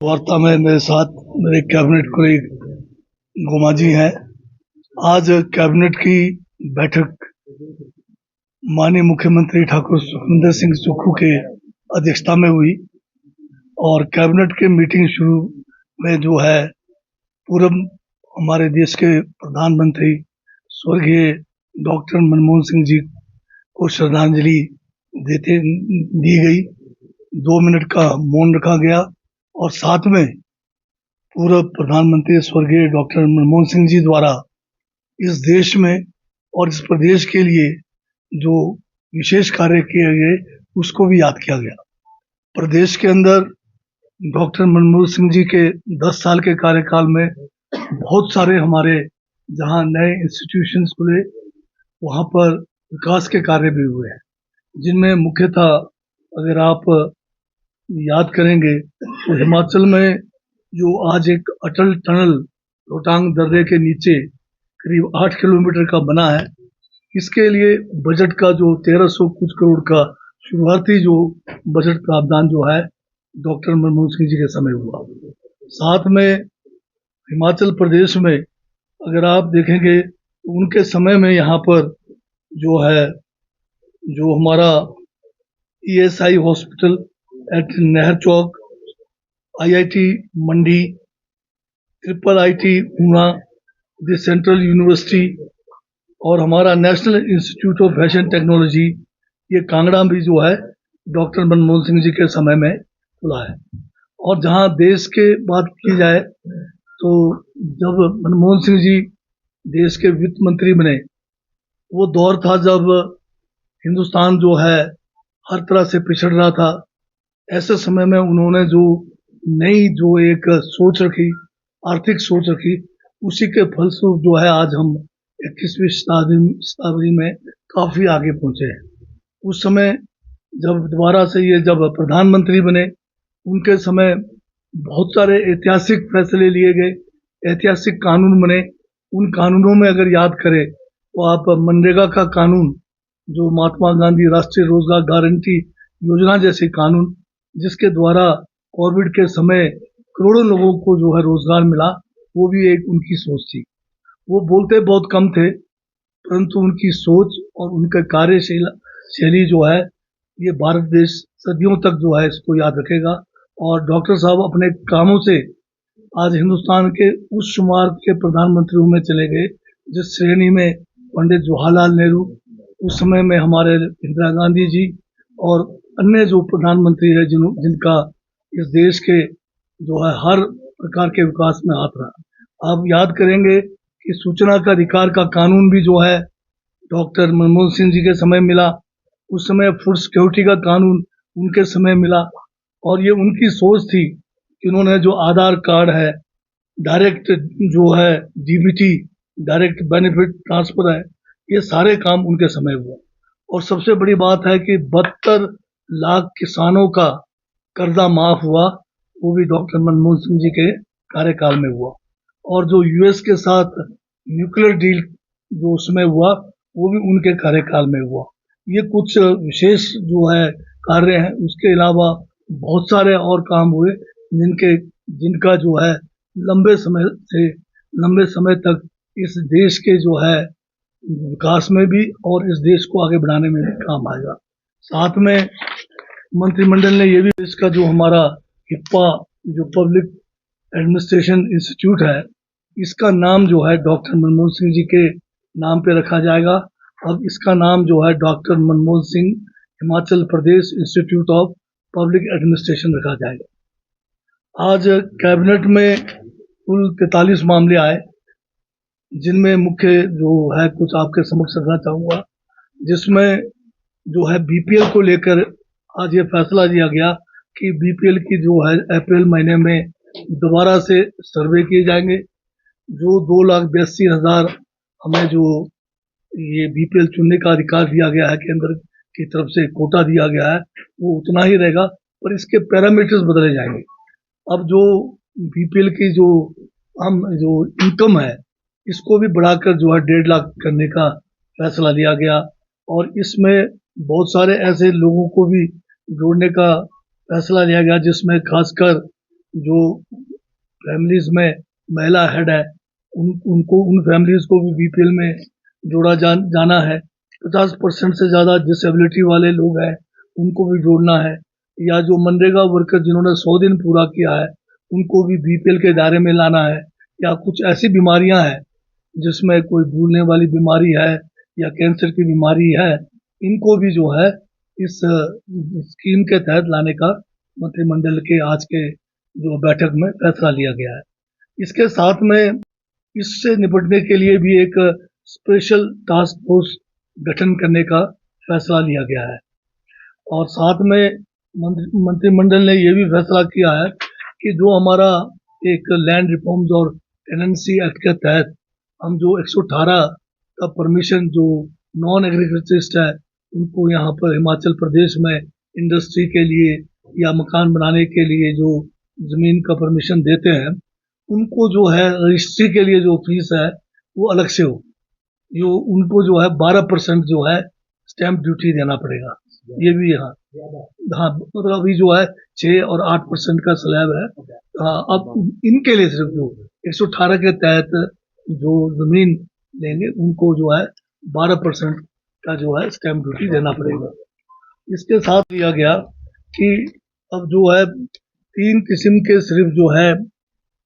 वार्ता में मेरे साथ मेरे कैबिनेट कोलीग गोमा जी हैं। आज कैबिनेट की बैठक माननीय मुख्यमंत्री ठाकुर सुखविंदर सिंह सुक्खू के अध्यक्षता में हुई और कैबिनेट के मीटिंग शुरू में जो है पूर्व हमारे देश के प्रधानमंत्री स्वर्गीय डॉक्टर मनमोहन सिंह जी को श्रद्धांजलि दी गई। 2 मिनट का मौन रखा गया और साथ में पूर्व प्रधानमंत्री स्वर्गीय डॉक्टर मनमोहन सिंह जी द्वारा इस देश में और इस प्रदेश के लिए जो विशेष कार्य किए गए उसको भी याद किया गया। प्रदेश के अंदर डॉक्टर मनमोहन सिंह जी के 10 साल के कार्यकाल में बहुत सारे हमारे जहां नए इंस्टीट्यूशंस खुले वहां पर विकास के कार्य भी हुए हैं, जिनमें मुख्यतः अगर आप याद करेंगे तो हिमाचल में जो आज एक अटल टनल रोहतांग दर्रे के नीचे करीब 8 किलोमीटर का बना है, इसके लिए बजट का जो 1300 कुछ करोड़ का शुरुआती जो बजट प्रावधान जो है डॉक्टर मनमोहन सिंह जी के समय हुआ। साथ में हिमाचल प्रदेश में अगर आप देखेंगे तो उनके समय में यहाँ पर जो है जो हमारा ESI हॉस्पिटल एट नहर चौक, IIT Mandi, IIIT Una, the central university और हमारा national institute of fashion technology ये कांगड़ा भी जो है डॉक्टर मनमोहन सिंह जी के समय में खुला है। और जहां देश के बात की जाए तो जब मनमोहन सिंह जी देश के वित्त मंत्री बने, वो दौर था जब हिंदुस्तान जो है हर तरह से पिछड़ रहा था। ऐसे समय में उन्होंने जो नई जो एक सोच रखी, आर्थिक सोच रखी, उसी के फलस्वरूप जो है आज हम 21वीं शताब्दी में काफी आगे पहुंचे हैं। उस समय जब दोबारा से ये जब प्रधानमंत्री बने, उनके समय बहुत सारे ऐतिहासिक फैसले लिए गए, ऐतिहासिक कानून बने। उन कानूनों में अगर याद करें तो आप मनरेगा का कानून, जो महात्मा गांधी राष्ट्रीय रोजगार गारंटी योजना जैसे कानून, जिसके द्वारा कोविड के समय करोड़ों लोगों को जो है रोजगार मिला, वो भी एक उनकी सोच थी। वो बोलते बहुत कम थे, परंतु उनकी सोच और उनका कार्यशैली जो है ये भारत देश सदियों तक जो है इसको याद रखेगा। और डॉक्टर साहब अपने कामों से आज हिंदुस्तान के उस शुमार के प्रधानमंत्रियों में चले गए जिस श्रेणी में पंडित जवाहरलाल नेहरू, उस समय में हमारे इंदिरा गांधी जी और अन्य जो प्रधानमंत्री है जिनका इस देश के जो है हर प्रकार के विकास में हाथ रहा। आप याद करेंगे कि सूचना का अधिकार का कानून भी जो है डॉक्टर मनमोहन सिंह जी के समय मिला। उस समय फूड सिक्योरिटी का कानून उनके समय मिला और ये उनकी सोच थी कि उन्होंने जो आधार कार्ड है, डायरेक्ट जो है DBT डायरेक्ट बेनिफिट ट्रांसफर है, ये सारे काम उनके समय हुआ। और सबसे बड़ी बात है कि 72 लाख किसानों का कर्जा माफ हुआ, वो भी डॉक्टर मनमोहन सिंह जी के कार्यकाल में हुआ। और जो US के साथ न्यूक्लियर डील जो उसमें हुआ, वो भी उनके कार्यकाल में हुआ। ये कुछ विशेष जो है कार्य हैं। उसके अलावा बहुत सारे और काम हुए जिनका जो है लंबे समय तक इस देश के जो है विकास में भी और इस देश को आगे बढ़ाने में भी काम आएगा। साथ में मंत्रिमंडल ने ये भी इसका जो हमारा HIPAA जो पब्लिक एडमिनिस्ट्रेशन इंस्टीट्यूट है, इसका नाम जो है डॉक्टर मनमोहन सिंह जी के नाम पे रखा जाएगा। अब इसका नाम जो है doctor Manmohan Singh Himachal Pradesh institute of public administration रखा जाएगा। आज कैबिनेट में कुल 43 मामले आए, जिनमें मुख्य जो है कुछ आपके समक्ष रखना चाहूंगा, जिसमें जो है BPL को लेकर आज ये फैसला लिया गया कि BPL की जो है अप्रैल महीने में दोबारा से सर्वे किए जाएंगे। जो 2,82,000 हमें जो ये BPL चुनने का अधिकार दिया गया है, केंद्र की तरफ से कोटा दिया गया है, वो उतना ही रहेगा, पर इसके पैरामीटर्स बदले जाएंगे। अब जो BPL की जो इनकम है, इसको भी बढ़ाकर जो है 1.5 लाख करने का फैसला लिया गया। और इसमें बहुत सारे ऐसे लोगों को भी जोड़ने का फैसला लिया गया, जिसमें खासकर जो फैमिलीज में महिला हेड है उन फैमिलीज को भी बीपीएल में जोड़ा जाना है। 50% से ज़्यादा डिसेबिलिटी वाले लोग हैं उनको भी जोड़ना है, या जो मनरेगा वर्कर जिन्होंने 100 दिन पूरा किया है उनको भी बीपीएल के दायरे में लाना है, या कुछ ऐसी बीमारियां हैं जिसमें कोई भूलने वाली बीमारी है या कैंसर की बीमारी है, इनको भी जो है इस स्कीम के तहत लाने का मंत्रिमंडल के आज के जो बैठक में फैसला लिया गया है। इसके साथ में इससे निपटने के लिए भी एक स्पेशल टास्क फोर्स गठन करने का फैसला लिया गया है, और साथ में मंत्रिमंडल ने यह भी फैसला किया है कि जो हमारा एक लैंड रिफॉर्म्स और टेनेंसी एक्ट के तहत हम जो 118 का परमिशन जो नॉन एग्रीकल्चरिस्ट है उनको यहाँ पर हिमाचल प्रदेश में इंडस्ट्री के लिए या मकान बनाने के लिए जो जमीन का परमिशन देते हैं, उनको जो है रजिस्ट्री के लिए जो फीस है वो अलग से हो, जो उनको जो है 12% जो है स्टैंप ड्यूटी देना पड़ेगा। ये भी हाँ मतलब अभी जो है 6 और 8% का स्लैब है। अब इनके लिए सिर्फ जो 118 के तहत जो जमीन लेंगे उनको जो है 12% का जो है स्टैंप ड्यूटी देना पड़ेगा। इसके साथ लिया गया कि अब जो है 3 किस्म के सिर्फ जो है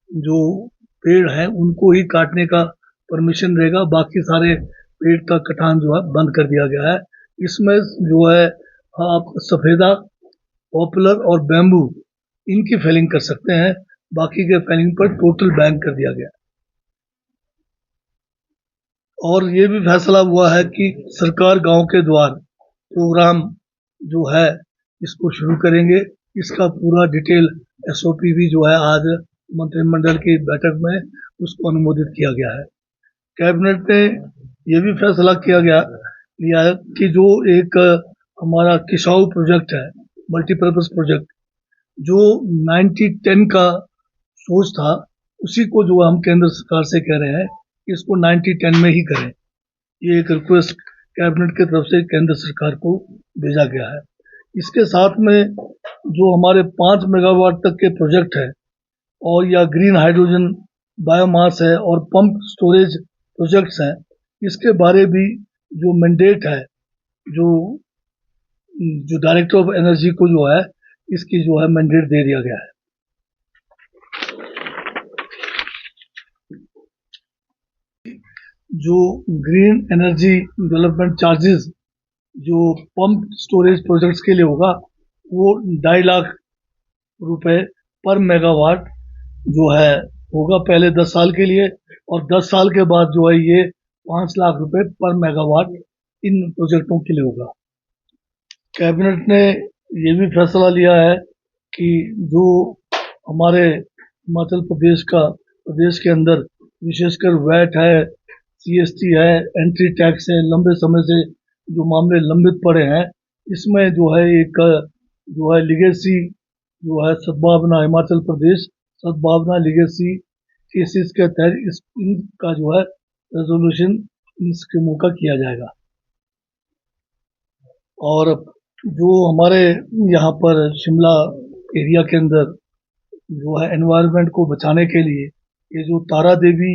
जो पेड़ हैं उनको ही काटने का परमिशन रहेगा, बाकी सारे पेड़ का कटान जो है बंद कर दिया गया है। इसमें जो है आप सफेदा, पॉपुलर और बैम्बू इनकी फेलिंग कर सकते हैं, बाकी के फेलिंग पर टोटल बैन कर दिया गया। और ये भी फैसला हुआ है कि सरकार गांव के द्वार प्रोग्राम जो है इसको शुरू करेंगे। इसका पूरा डिटेल एसओपी भी जो है आज मंत्रिमंडल की बैठक में उसको अनुमोदित किया गया है। कैबिनेट ने यह भी फैसला लिया है कि जो एक हमारा किसाऊ प्रोजेक्ट है, मल्टीपर्पज प्रोजेक्ट, जो 90-10 का सोच था उसी को जो हम केंद्र सरकार से कह रहे हैं इसको 90-10 में ही करें। ये एक रिक्वेस्ट कैबिनेट की तरफ से केंद्र सरकार को भेजा गया है। इसके साथ में जो हमारे 5 मेगावाट तक के प्रोजेक्ट है और या ग्रीन हाइड्रोजन बायोमास है और पंप स्टोरेज प्रोजेक्ट्स हैं, इसके बारे भी जो मैंडेट है जो डायरेक्टर ऑफ एनर्जी को जो है इसकी जो है मैंडेट दे दिया गया है। जो ग्रीन एनर्जी डेवलपमेंट चार्जेस जो पंप स्टोरेज प्रोजेक्ट्स के लिए होगा वो 2.5 लाख रुपए पर मेगावाट जो है होगा पहले 10 साल के लिए, और 10 साल के बाद जो है ये 5 लाख रुपए पर मेगावाट इन प्रोजेक्टों के लिए होगा। कैबिनेट ने ये भी फैसला लिया है कि जो हमारे हिमाचल प्रदेश के अंदर विशेषकर वैट है, सीएसटी है, एंट्री टैक्स है, लंबे समय से जो मामले लंबित पड़े हैं, इसमें जो है एक जो है लीगेसी जो है सद्भावना हिमाचल प्रदेश सद्भावना लीगेसी केसेस के तहत इनका जो है रेजोल्यूशन इन स्कीमों का किया जाएगा। और जो हमारे यहाँ पर शिमला एरिया के अंदर जो है एनवायरनमेंट को बचाने के लिए ये जो तारा देवी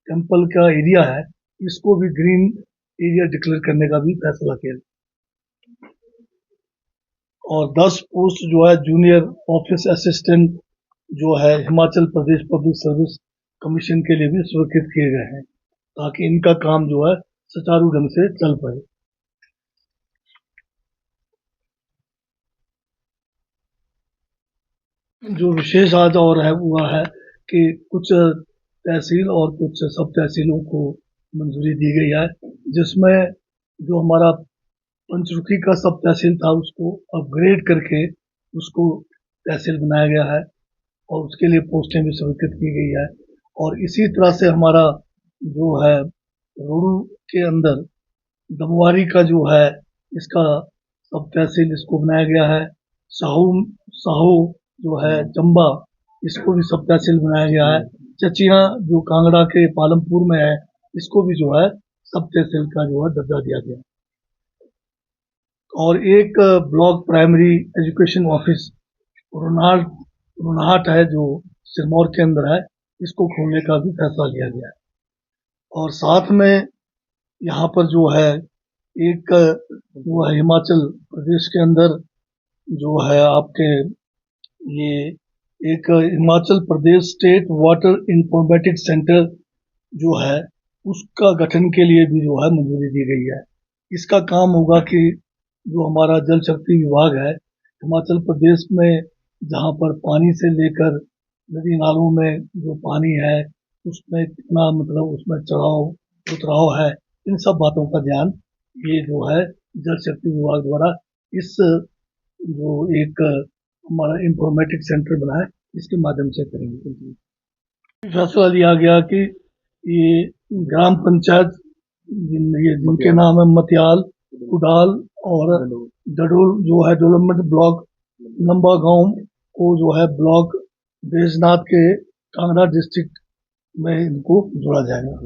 टेम्पल का एरिया है इसको भी ग्रीन एरिया डिक्लेयर करने का भी फैसला किया। और 10 पोस्ट जो है जूनियर ऑफिस असिस्टेंट जो है Himachal Pradesh public service commission के लिए भी स्वीकृत किए गए हैं ताकि इनका काम जो है सुचारू ढंग से चल पाए। जो विशेष आज और है हुआ है कि कुछ तहसील और कुछ सब तहसीलों को मंजूरी दी गई है, जिसमें जो हमारा पंचरुखी का सब तहसील था उसको अपग्रेड करके उसको तहसील बनाया गया है और उसके लिए पोस्टें भी स्वीकृत की गई है। और इसी तरह से हमारा जो है रोडू के अंदर दमवारी का जो है इसका सब तहसील इसको बनाया गया है। साहू जो है चंबा इसको भी सब तहसील बनाया गया है। चचिया जो कांगड़ा के पालमपुर में है इसको भी जो है सब तहसील का जो है दर्जा दिया गया। और एक ब्लॉक प्राइमरी एजुकेशन ऑफिस रोनाल्ड रुनहाट है जो सिरमौर के अंदर है, इसको खोलने का भी फैसला लिया गया है। और साथ में यहाँ पर जो है एक जो है हिमाचल प्रदेश के अंदर जो है आपके ये एक Himachal Pradesh state water informatics centre जो है उसका गठन के लिए भी जो है मंजूरी दी गई है। इसका काम होगा कि जो हमारा जल शक्ति विभाग है हिमाचल प्रदेश में, जहाँ पर पानी से लेकर नदी नालों में जो पानी है उसमें कितना मतलब उसमें चढ़ाव उतराव है, इन सब बातों का ध्यान ये जो है जल शक्ति विभाग द्वारा इस जो एक हमारा इंफॉर्मेटिक सेंटर बना है इसके माध्यम से करेंगे। फैसला लिया गया कि ये ग्राम पंचायत ये जिनके नाम है मतियाल, कुडाल और डडोल जो है डेवलपमेंट ब्लॉक लंबा गांव को जो है ब्लॉक बैजनाथ के कांगड़ा डिस्ट्रिक्ट में इनको जोड़ा जाएगा।